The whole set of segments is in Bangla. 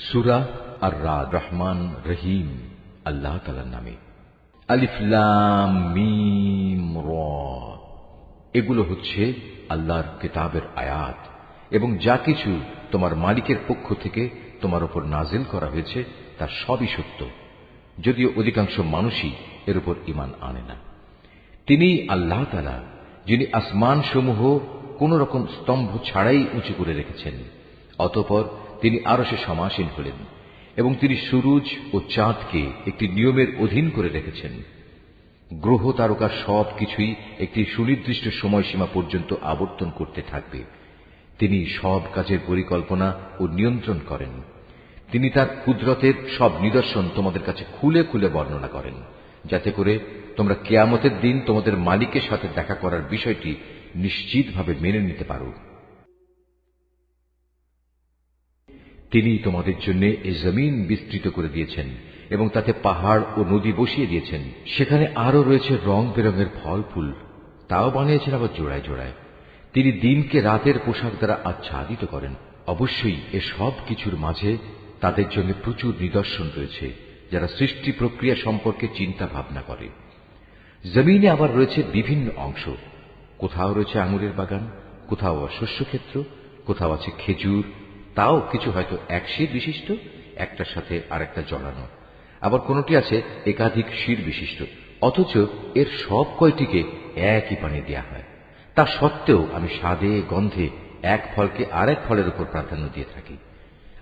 সূরা আর-রাদ, রহমান রহিম আল্লাহ তাআলার নামে। আলিফ লাম মিম র, এগুলো হচ্ছে আল্লাহর কিতাবের আয়াত, এবং যা কিছু তোমার মালিকের পক্ষ থেকে তোমার উপর নাজিল করা হয়েছে তার সবই সত্য, যদিও অধিকাংশ মানুষই এর উপর ঈমান আনে না। তিনি আল্লাহ তাআলা যিনি আসমান সমূহ কোন রকম স্তম্ভ ছাড়াই উঁচু করে রেখেছেন, অতঃপর তিনি আরশে সমাসীন হলেন, এবং তিনি সূরজ ও চাঁদকে একটি নিয়মের অধীন করে রেখেছেন। গ্রহ তারকা সব কিছুই একটি সুনির্দিষ্ট সময়সীমা পর্যন্ত আবর্তন করতে থাকবে। তিনি সব কাজের পরিকল্পনা ও নিয়ন্ত্রণ করেন। তিনি তার কুদরতের সব নিদর্শন তোমাদের কাছে খুলে খুলে বর্ণনা করেন, যাতে করে তোমরা কিয়ামতের দিন তোমাদের মালিকের সাথে দেখা করার বিষয়টি নিশ্চিতভাবে মেনে নিতে পারো। তিনি তোমাদের জন্য এই জমিন বিস্তৃত করে দিয়েছেন এবং তাতে পাহাড় ও নদী বসিয়ে দিয়েছেন। সেখানে আরো রয়েছে রং বেরঙের ফল ফুল, তাও বানিয়েছেন আবার জোড়ায় জোড়ায়। তিনি দিনকে রাতের পোশাক দ্বারা আচ্ছাদিত করেন। অবশ্যই এ সব কিছুর মাঝে তাদের জন্য প্রচুর নিদর্শন রয়েছে, যারা সৃষ্টি প্রক্রিয়া সম্পর্কে চিন্তা ভাবনা করে। জমিনে আবার রয়েছে বিভিন্ন অংশ, কোথাও রয়েছে আঙুরের বাগান, কোথাও শস্যক্ষেত্র, কোথাও আছে খেজুর, তাও কিছু হয়তো এক শির বিশিষ্ট, একটার সাথে আরেকটা জড়ানো, আবার কোনটি আছে একাধিক শির বিশিষ্ট, অথচ এর সব কয়টিকে একই পানি দেয়া হয়। তা সত্ত্বেও আমি স্বাদে গন্ধে এক ফলকে আরেক ফলের উপর প্রাধান্য দিয়ে থাকি।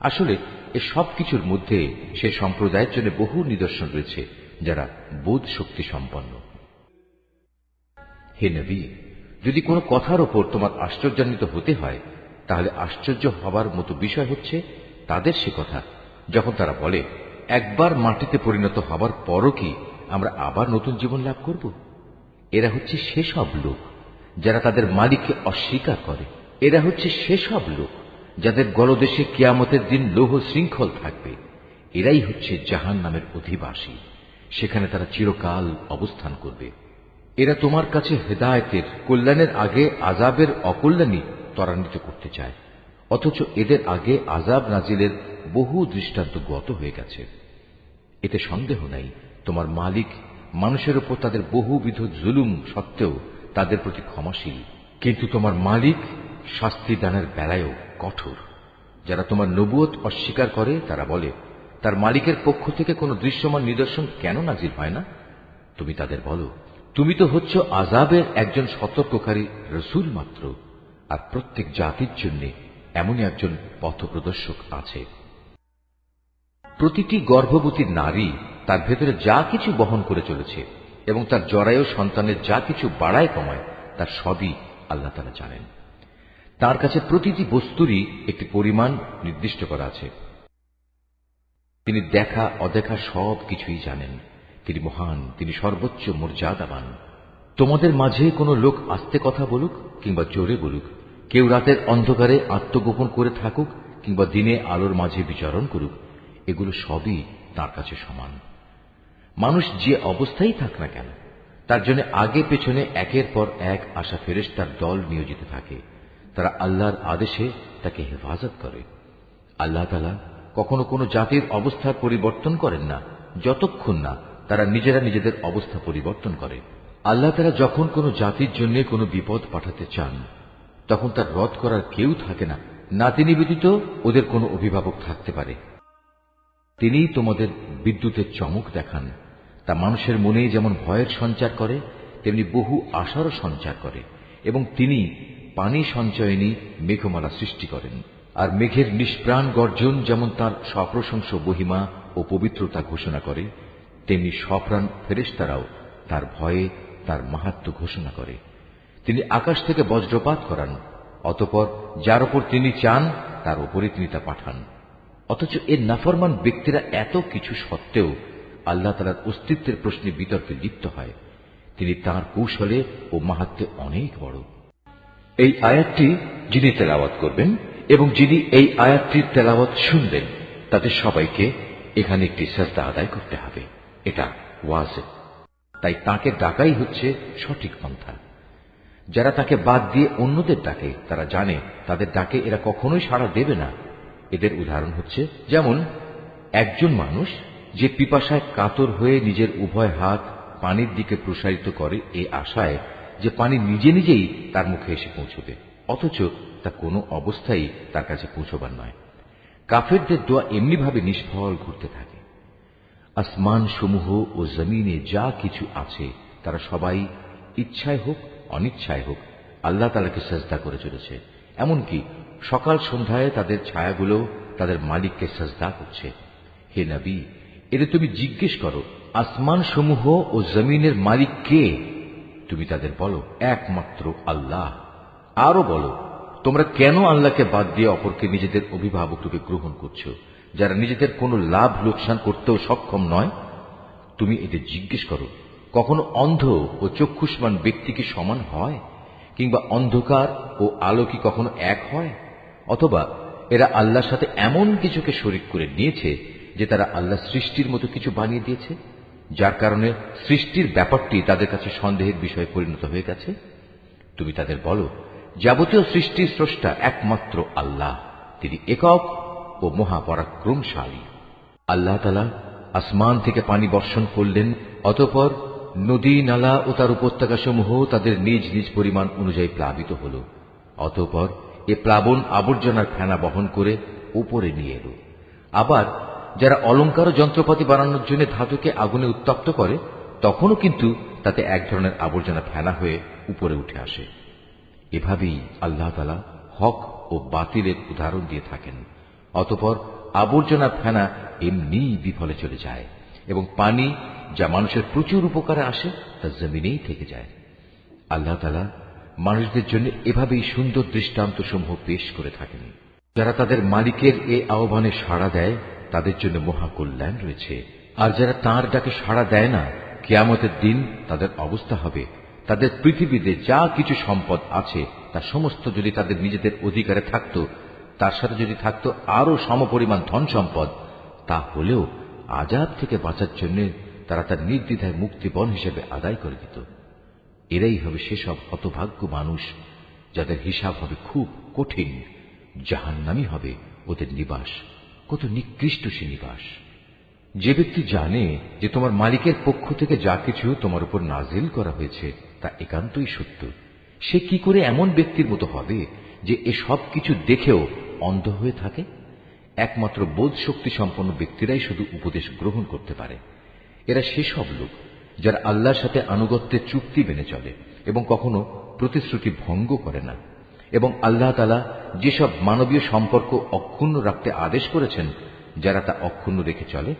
আসলে এ সব কিছুর মধ্যে সে সম্প্রদায়ের জন্য বহু নিদর্শন রয়েছে যারা বোধ শক্তি সম্পন্ন। হে নবী, যদি কোনো কথার ওপর তোমার আশ্চর্যান্বিত হতে হয়, তাহলে আশ্চর্য হবার মতো বিষয় হচ্ছে তাদের সে কথা যখন তারা বলে, একবার মাটিতে পরিণত হবার পরও কি আমরা আবার নতুন জীবন লাভ করব? এরা হচ্ছে সেসব লোক যারা তাদের মালিককে অস্বীকার করে। এরা হচ্ছে সেসব লোক যাদের গলদেশে কিয়ামতের দিন লৌহ শৃঙ্খল থাকবে। এরাই হচ্ছে জাহান্নামের অধিবাসী, সেখানে তারা চিরকাল অবস্থান করবে। এরা তোমার কাছে হেদায়েতের কল্যাণের আগে আযাবের অকল্যাণই ত্বরান্বিত করতে চায়, অথচ এদের আগে আযাব নাজিলের বহু দৃষ্টান্ত গত হয়ে গেছে। এতে সন্দেহ নাই তোমার মালিক মানুষের উপর তাদের বহুবিধ জুলুম সত্ত্বেও তাদের প্রতি ক্ষমাশীল, কিন্তু তোমার মালিক শাস্তি দানের বেলায়ও কঠোর। যারা তোমার নবুয়ত অস্বীকার করে তারা বলে, তার মালিকের পক্ষ থেকে কোনো দৃশ্যমান নিদর্শন কেন নাজিল হয় না? তুমি তাদের বলো, তুমি তো হচ্ছ আযাবের একজন সতর্ককারী রসূল মাত্র, আর প্রত্যেক জাতির জন্য এমনই একজন পথপ্রদর্শক আছে। প্রতিটি গর্ভবতী নারী তার ভেতরে যা কিছু বহন করে চলেছে এবং তার জরায়ু সন্তানের যা কিছু বাড়ায় কমায়, তার সবই আল্লাহ তাআলা জানেন। তার কাছে প্রতিটি বস্তুরই একটি পরিমাণ নির্দিষ্ট করা আছে। তিনি দেখা অদেখা সব কিছুই জানেন। তিনি মহান, তিনি সর্বোচ্চ মর্যাদাবান। তোমাদের মাঝে কোনো লোক আস্তে কথা বলুক কিংবা জোরে বলুক, কেউ রাতের অন্ধকারে আত্মগোপন করে থাকুক কিংবা দিনে আলোর মাঝে বিচরণ করুক, এগুলো সবই তার কাছে সমান। মানুষ যে অবস্থায় থাক না কেন, তার জন্য আগে পেছনে একের পর এক আসা ফেরেশতার দল নিয়োজিত থাকে। তারা আল্লাহর আদেশে তাকে হেফাজত করে। আল্লাহ তাআলা কখনো কোনো জাতির অবস্থার পরিবর্তন করেন না যতক্ষণ না তারা নিজেরা নিজেদের অবস্থা পরিবর্তন করে। আল্লাহ তাআলা যখন কোনো জাতির জন্য কোনো বিপদ পাঠাতে চান, তখন তার রদ করার কেউ থাকে না, না তিনি ব্যতীত ওদের কোনো অভিভাবক থাকতে পারে। তিনিই তোমাদের বিদ্যুতের চমক দেখান, তা মানুষের মনে যেমন ভয়ের সঞ্চার করে, তেমনি বহু আশারও সঞ্চার করে। এবং তিনি পানি সঞ্চয়নী মেঘমালা সৃষ্টি করেন। আর মেঘের নিষ্প্রাণ গর্জন যেমন তার সপ্রশংস মহিমা ও পবিত্রতা ঘোষণা করে, তেমনি সপ্রাণ ফেরেশতারাও তার ভয়ে তার মাহাত্ম্য ঘোষণা করে। তিনি আকাশ থেকে বজ্রপাত করান, অতঃপর যার উপর তিনি চান তার উপরে তিনি তা পাঠান। অথচ এর নাফরমান ব্যক্তিরা এত কিছু সত্ত্বেও আল্লাহ তাআলার অস্তিত্বের প্রশ্নে বিতর্কে লিপ্ত হয়। তিনি তাঁর কৌশলে ও মাহাত্ম্যে অনেক বড়। এই আয়াতটি যিনি তেলাওয়াত করবেন এবং যিনি এই আয়াতটির তেলাওয়াত শুনবেন, তাদের সবাইকে এখানে একটি সাজদা আদায় করতে হবে। এটা ওয়াজিব, তাই তাকে ডাকাই হচ্ছে সঠিক পন্থা। যারা তাকে বাদ দিয়ে অন্যদের ডাকে, তারা জানে তাদের ডাকে এরা কখনোই সাড়া দেবে না। এদের উদাহরণ হচ্ছে, যেমন একজন মানুষ যে পিপাসায় কাতর হয়ে নিজের উভয় হাত পানির দিকে প্রসারিত করে এই আশায় যে পানি নিজে নিজেই তার মুখে এসে পৌঁছবে, অথচ তা কোনো অবস্থায় তার কাছে পৌঁছবার নয়। কাফেরদের দোয়া এমনিভাবে নিষ্ফল ঘুরতে থাকে। আসমান সমূহ ও জমিনে যা কিছু আছে তারা সবাই ইচ্ছায় হোক অনিচ্ছায় হোক আল্লাহ তাআলাকে সিজদা করে চলেছে। এমনকি সকাল সন্ধ্যায় তাদের ছায়াগুলো তাদের মালিককে সিজদা করছে। হে নবী, এতে তুমি জিজ্ঞেস করো, আসমান সমূহ ও জমিনের মালিক কে? তুমি তাদের বলো, একমাত্র আল্লাহ। আরো বলো, তোমরা কেন আল্লাহকে বাদ দিয়ে অপরকে নিজেদের অভিভাবক রূপে গ্রহণ করছো, যারা নিজেদের কোনো লাভ লোকসান করতেও সক্ষম নয়? তুমি এদের জিজ্ঞেস করো, কখনো অন্ধ ও চক্ষুষ্মান ব্যক্তি কি সমান হয়? কিংবা অন্ধকার ও আলো কি কখনো এক হয়? অথবা এরা আল্লাহর সাথে এমন কিছুকে শরীক করে নিয়েছে যে তারা আল্লাহ সৃষ্টির মতো কিছু বানিয়ে দিয়েছে, যার কারণে সৃষ্টির ব্যাপারটি তাদের কাছে সন্দেহের বিষয়ে পরিণত হয়ে গেছে। তুমি তাদের বলো, যাবতীয় সৃষ্টির স্রষ্টা একমাত্র আল্লাহ, তিনি একক ও মহাপরাক্রমশালী। আল্লাহ তাআলা আসমান থেকে পানি বর্ষণ করলেন, অতঃপর নদী নালা ও তার উপত্যকা সমূহ তাদের নিজ নিজ পরিমাণ অনুযায়ী প্লাবিত হল। অতঃপর এ প্লাবন আবর্জনার ফেনা বহন করে উপরে নিয়ে এল। আবার যারা অলংকার ও যন্ত্রপাতি বানানোর জন্য ধাতুকে আগুনে উত্তপ্ত করে, তখনও কিন্তু তাতে এক ধরনের আবর্জনা ফেনা হয়ে উপরে উঠে আসে। এভাবেই আল্লাহ তাআলা হক ও বাতিলের উদাহরণ দিয়ে থাকেন। অতঃপর আবর্জনা ফেনা এমনি বিফলে চলে যায় এবং পানি যা মানুষের প্রচুর উপকারে আসে তা জমিনেই থেকে যায়। আল্লাহ তাআলা মানুষদের জন্য এভাবেই সুন্দর দৃষ্টান্ত সমূহ পেশ করে থাকেন। যারা তাদের মালিকের এ আহ্বানে সাড়া দেয় তাদের জন্য মহাকল্যাণ রয়েছে, আর যারা তাঁর ডাকে সাড়া দেয় না, কিয়ামতের দিন তাদের অবস্থা হবে, তাদের পৃথিবীতে যা কিছু সম্পদ আছে তা সমস্ত যদি তাদের নিজেদের অধিকারে থাকত, তার সাথে যদি থাকত আরো সমপরিমাণ ধন সম্পদ, তা হলেও আযাব থেকে বাঁচার জন্য তারা তার নির্দ্বিধায় মুক্তিপণ হিসেবে আদায় করে দিত। এরাই হবে সেসব হতভাগ্য মানুষ যাদের হিসাব হবে খুব কঠিন। জাহান্নামী হবে ওদের নিবাস, কত নিকৃষ্ট সে নিবাস। যে ব্যক্তি জানে যে তোমার মালিকের পক্ষ থেকে যা কিছু তোমার উপর নাজিল করা হয়েছে তা একান্তই সত্য, সে কি করে এমন ব্যক্তির মতো হবে যে এ সব কিছু দেখেও অন্ধ হয়ে থাকে? একমাত্র বোধ শক্তি সম্পন্ন ব্যক্তিরাই শুধু উপদেশ গ্রহণ করতে পারে। এরা সেসব লোক যারা আল্লাহর সাথে আনুগত্যের চুক্তি মেনে চলে এবং কখনো প্রতিশ্রুতি ভঙ্গ করে না, এবং আল্লাহ তাআলা যেসব মানবীয় সম্পর্ক অক্ষুণ্ণ রাখতে আদেশ করেছেন যারা তা অক্ষুণ্ণ রেখে চলে,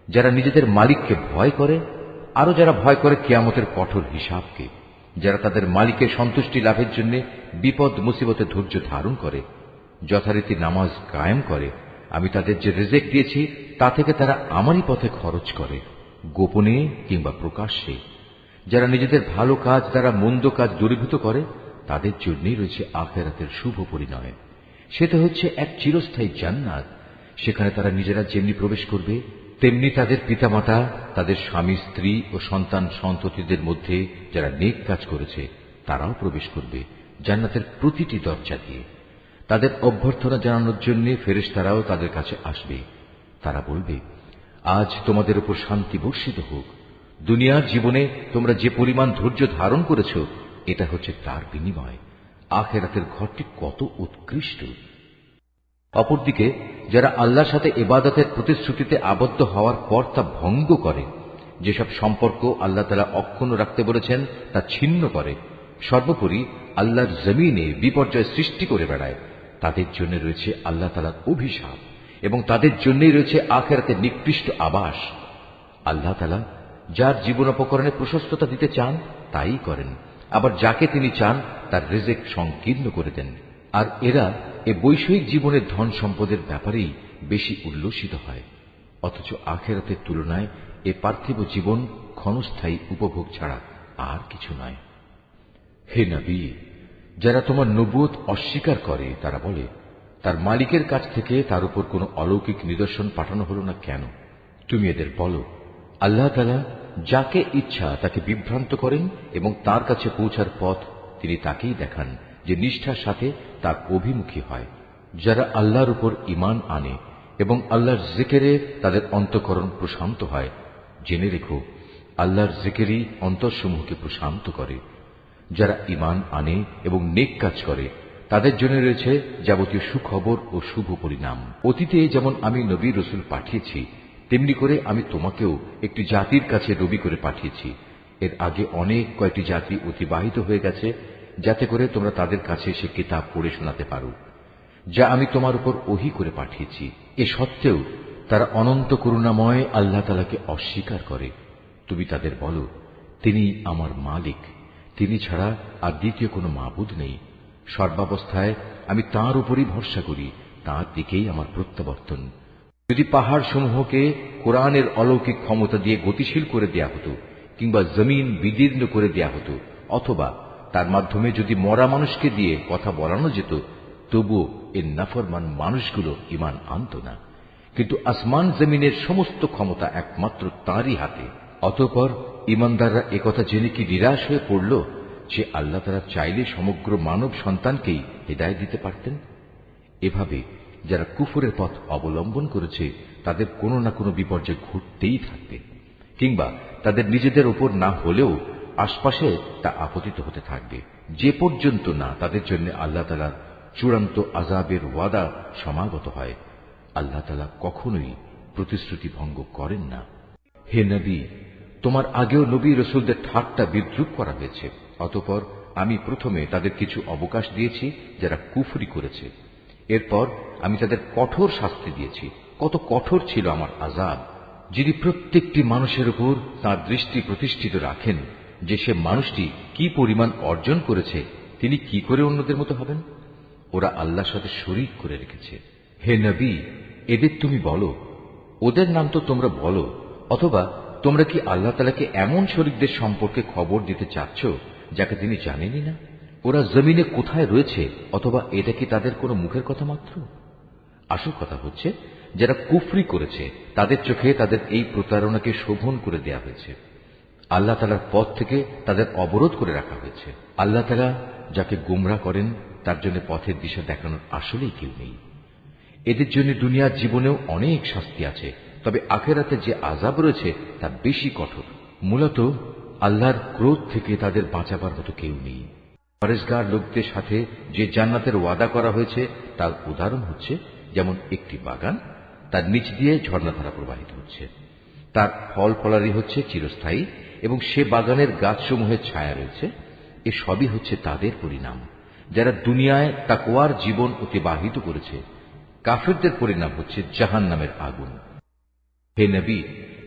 যারা নিজেদের মালিককে ভয় করে, আরো যারা ভয় করে কিয়ামতের কঠোর হিসাবকে, যারা তাদের মালিকের সন্তুষ্টি লাভের জন্য বিপদ মুসিবতে ধৈর্য ধারণ করে, যথারীতি নামাজ কায়েম করে, আমি তাদের যে রিজিক দিয়েছি তা থেকে তারা আমারই পথে খরচ করে, গোপনে কিংবা প্রকাশ্যে, যারা নিজেদের ভালো কাজ দ্বারা মন্দ কাজ দূরীভূত করে, তাদের জন্যই রয়েছে আখিরাতের শুভ পরিণয়। সেটা হচ্ছে এক চিরস্থায়ী জান্নাত। সেখানে তারা নিজেরা যেমনি প্রবেশ করবে, তেমনি তাদের পিতামাতা, তাদের স্বামী স্ত্রী ও সন্তান সন্ততিদের মধ্যে যারা নেক কাজ করেছে তারাও প্রবেশ করবে জান্নাতের প্রতিটি দরজা দিয়ে। তাদের অভ্যর্থনা জানানোর জন্য ফেরেশতারাও তাদের কাছে আসবে। তারা বলবে, আজ তোমাদের উপর শান্তি বর্ষিত হোক। দুনিয়ার জীবনে তোমরা যে পরিমাণ ধৈর্য ধারণ করেছ এটা হচ্ছে তার বিনিময়। আখিরাতের ঘরটি কত উৎকৃষ্ট। অপরদিকে যারা আল্লাহর সাথে ইবাদতের প্রতিশ্রুতিতে আবদ্ধ হওয়ার পর তা ভঙ্গ করে, যেসব সম্পর্ক আল্লাহ তাআলা অক্ষুণ্ণ রাখতে বলেছেন তা ছিন্ন করে, সর্বোপরি আল্লাহর জমিনে বিপর্যয় সৃষ্টি করে বেড়ায়, তাদের জন্য রয়েছে আল্লাহ তাআলার অভিশাপ এবং তাদের জন্যই রয়েছে আখিরাতের নিকৃষ্ট আবাস। আল্লাহ তাআলা যার জীবনোপকরণে প্রশস্ততা দিতে চান তাই করেন, আবার যাকে তিনি চান তার রিজিক সংকীর্ণ করে দেন। আর এরা এ বৈষয়িক জীবনের ধন সম্পদের ব্যাপারেই বেশি উল্লসিত হয়, অথচ আখিরাতের তুলনায় এ পার্থিব জীবন ক্ষণস্থায়ী উপভোগ ছাড়া আর কিছু নয়। হে নবী, যারা তোমার নবুয়ত অস্বীকার করে তারা বলে, তার মালিকের কাছ থেকে তার উপর কোনো অলৌকিক নিদর্শন পাঠানো হলো না কেন? তুমি এদের বলো, আল্লাহ তাআলা যাকে ইচ্ছা তাকে বিভ্রান্ত করেন এবং তার কাছে পৌঁছার পথ তিনি তাকেই দেখান যে নিষ্ঠার সাথে তার অভিমুখী হয়। যারা আল্লাহর উপর ঈমান আনে এবং আল্লাহর জিকিরে তাদের অন্তঃকরণ প্রশান্ত হয়, জেনে রেখো আল্লাহর জিকিরই অন্তরসমূহকে প্রশান্ত করে। যারা ঈমান আনে এবং নেক কাজ করে তাদের জন্য রয়েছে যাবতীয় সুখবর ও শুভ পরিণাম। অতীতে যেমন আমি নবী রসুল পাঠিয়েছি, তেমনি করে আমি তোমাকেও একটি জাতির কাছে নবী করে পাঠিয়েছি। এর আগে অনেক কয়েকটি জাতি অতিবাহিত হয়ে গেছে, যাতে করে তোমরা তাদের কাছে সে কিতাব পড়ে শোনাতে পারো যা আমি তোমার উপর ওহী করে পাঠিয়েছি। এ সত্ত্বেও তারা অনন্ত করুণাময় আল্লাহ তাআলাকে অস্বীকার করে। তুমি তাদের বলো, তিনি আমার মালিক, তিনি ছাড়া আর দ্বিতীয় কোনো মাবুদ নেই। সর্বাবস্থায় আমি তাঁর উপরই ভরসা করি, তাঁর দিকেই আমার প্রত্যাবর্তন। যদি পাহাড় সমূহকে কোরআনের অলৌকিক ক্ষমতা দিয়ে গতিশীল করে দেয়া হতো, কিংবা জমিন বিদীর্ণ করে দেয়া হতো, অথবা তার মাধ্যমে যদি মরা মানুষকে দিয়ে কথা বলানো যেত, তবুও এর নাফরমান মানুষগুলো ঈমান আনত না। কিন্তু আসমান জমিনের সমস্ত ক্ষমতা একমাত্র তাঁরই হাতে। অতঃপর ঈমানদাররা একথা জেনে কি নিরাশ হয়ে পড়ল যে আল্লাহ তাআলা চাইলে সমগ্র মানব সন্তানকেই হিদায়াত দিতে পারতেন? এভাবে যারা কুফরের পথ অবলম্বন করেছে তাদের কোনো না কোনো বিপর্যয় ঘটতেই থাকবে, কিংবা তাদের নিজেদের উপর না হলেও আশপাশে তা আপতিত হতে থাকবে, যে পর্যন্ত না তাদের জন্য আল্লাহ তাআলার চূড়ান্ত আযাবের ওয়াদা সমাগত হয়। আল্লাহ তাআলা কখনোই প্রতিশ্রুতি ভঙ্গ করেন না। হে নবী, তোমার আগেও নবী রসুলদের ঠাট্টা বিদ্রূপ করা হয়েছে। অতঃপর আমি প্রথমে তাদের কিছু অবকাশ দিয়েছি যারা কুফরি করেছে। এরপর আমি তাদের কঠোর শাস্তি দিয়েছি। কত কঠোর ছিল আমার আযাব! যিনি প্রত্যেকটি মানুষের উপর তাঁর দৃষ্টি প্রতিষ্ঠিত রাখেন যে সে মানুষটি কি পরিমাণ অর্জন করেছে, তিনি কি করে অন্যদের মতো হবেন? ওরা আল্লাহর সাথে শরীক করে রেখেছে। হে নবী, এদের তুমি বলো, ওদের নাম তো তোমরা বলো, অথবা তোমরা কি আল্লাহ তাআলাকে এমন শরীকদের সম্পর্কে খবর দিতে চাচ্ছ যাকে তিনি জানেনই না? ওরা জমিনে কোথায় রয়েছে, অথবা এটা কি তাদের কোনো মুখের কথা মাত্র? আসল কথা হচ্ছে, যারা কুফরি করেছে তাদের চোখে তাদের এই প্রতারণাকে শোভন করে দেয়া হয়েছে। আল্লাহ তাআলার পথ থেকে তাদের অবরোধ করে রাখা হয়েছে। আল্লাহ তাআলা যাকে গোমরাহ করেন তার জন্য পথের দিশা দেখানোর আসলেই কেউ নেই। এদের জন্য দুনিয়ার জীবনেও অনেক শাস্তি আছে, তবে আখিরাতে যে আযাব রয়েছে তা বেশি কঠোর। মূলত আল্লাহর ক্রোধ থেকে তাদের বাঁচাবার মতো কেউ নেই। পরেশগার লোকদের সাথে যে জান্নাতের ওয়াদা করা হয়েছে তার উদাহরণ হচ্ছে যেমন একটি বাগান, তার নিচ দিয়ে ঝর্ণাধারা প্রবাহিত হচ্ছে, তার ফল ফলারি হচ্ছে চিরস্থায়ী এবং সে বাগানের গাছসমূহের ছায়া রয়েছে। এ সবই হচ্ছে তাদের পরিণাম যারা দুনিয়ায় তাকওয়ার জীবন অতিবাহিত করেছে। কাফিরদের পরিণাম হচ্ছে জাহান্নামের আগুন। হে নবী,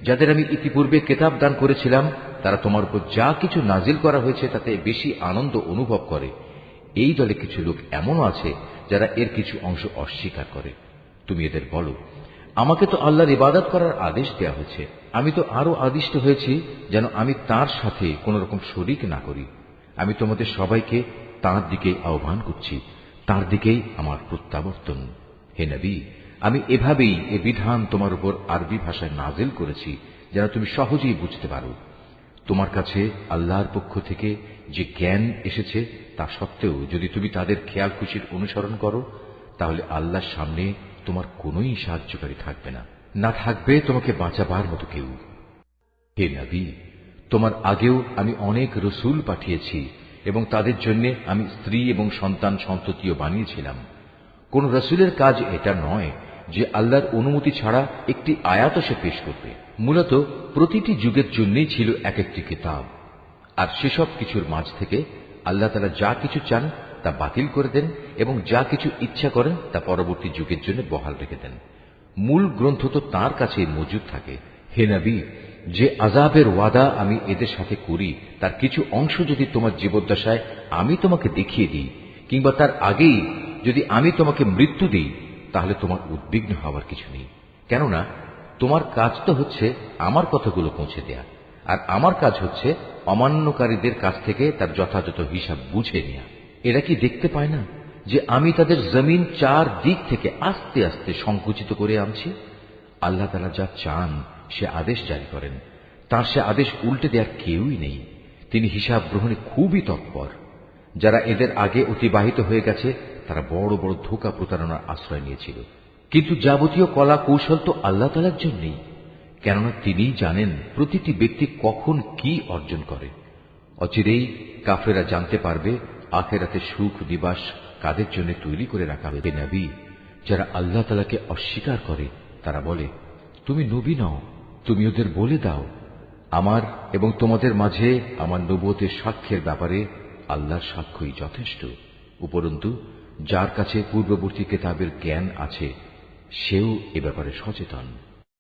যাদের আমি ইতিপূর্বে কিতাব দান করেছিলাম তারা তোমার উপর যা কিছু নাজিল করা হয়েছে তাতে বেশি আনন্দ অনুভব করে। এই দলে কিছু লোক এমনও আছে যারা এর কিছু অংশ অস্বীকার করে। তুমি এদের বলো, আমাকে তো আল্লাহর ইবাদত করার আদেশ দেয়া হয়েছে, আমি তো আরো আদিষ্ট হয়েছি যেন আমি তার সাথে কোন রকম শরীক না করি। আমি তোমাদের সবাইকে তাঁর দিকে আহ্বান করছি, তাঁর দিকেই আমার প্রত্যাবর্তন। হে নবী, আমি এভাবেই এ বিধান তোমার উপর আরবি ভাষায় নাজিল করেছি যেন তুমি সহজেই বুঝতে পারো। তোমার কাছে আল্লাহর পক্ষ থেকে যে জ্ঞান এসেছে তা সত্ত্বেও যদি তুমি তাদের খেয়াল খুশির অনুসরণ করো, তাহলে আল্লাহর সামনে তোমার কোনোই সাহায্যকারী থাকবে না, না থাকবে তোমাকে বাঁচাবার মতো কেউ। হে নবী, তোমার আগেও আমি অনেক রসুল পাঠিয়েছি এবং তাদের জন্য আমি স্ত্রী এবং সন্তান সন্ততিও বানিয়েছিলাম। কোন রসুলের কাজ এটা নয় যে আল্লাহর অনুমতি ছাড়া একটি আয়াত সে পেশ করবে। মূলত প্রতিটি যুগের জন্যই ছিল এক একটি কিতাব, আর সেসব কিছুর মাঝ থেকে আল্লাহ তাআলা যা কিছু চান তা বাতিল করে দেন এবং যা কিছু ইচ্ছা করেন তা পরবর্তী যুগের জন্য বহাল রেখে দেন। মূল গ্রন্থ তো তাঁর কাছে মজুদ থাকে। হে নবী, যে আযাবের ওয়াদা আমি এদের সাথে করি তার কিছু অংশ যদি তোমার জীবদ্দশায় আমি তোমাকে দেখিয়ে দিই, কিংবা তার আগেই যদি আমি তোমাকে মৃত্যু দিই, তাহলে তোমার উদ্বিগ্ন হওয়ার কিছু নেই। কেননা তোমার কাজ তো হচ্ছে আমার কথাগুলো পৌঁছে দেয়া, আর আমার কাজ হচ্ছে অমান্যকারীদের কাছ থেকে তার যথাযথ হিসাব বুঝে নেয়া। এরা কি দেখতে পায় না যে আমি তাদের জমিন চার দিক থেকে আস্তে আস্তে সংকুচিত করে আনছি? আল্লাহ তাআলা যা চান সে আদেশ জারি করেন, তার সে আদেশ উল্টে দেওয়ার কেউই নেই। তিনি হিসাব গ্রহণে খুবই তৎপর। যারা এদের আগে অতিবাহিত হয়ে গেছে তারা বড় বড় ধোঁকা প্রতারণার আশ্রয় নিয়েছিল। কিন্তু যাবতীয় কলা কৌশল তো আল্লাহ তাআলার জন্যই, কেননা তিনিই জানেন প্রতিটি ব্যক্তি কখন কি অর্জন করে। অচিরেই কাফেররা জানতে পারবে আখিরাতে সুখ নিবাস কাদের জন্য তৈরি করে রাখা হবে। নবী, যারা আল্লাহ তাআলাকে অস্বীকার করে তারা বলে, তুমি নবী নও, তুমি ওদের বলে দাও, আমার এবং তোমাদের মাঝে আমার নবুয়তের সাক্ষ্যের ব্যাপারে আল্লাহর সাক্ষ্যই যথেষ্ট। উপরন্তু যার কাছে পূর্ববর্তী কিতাবের জ্ঞান আছে সেও এ ব্যাপারে সচেতন।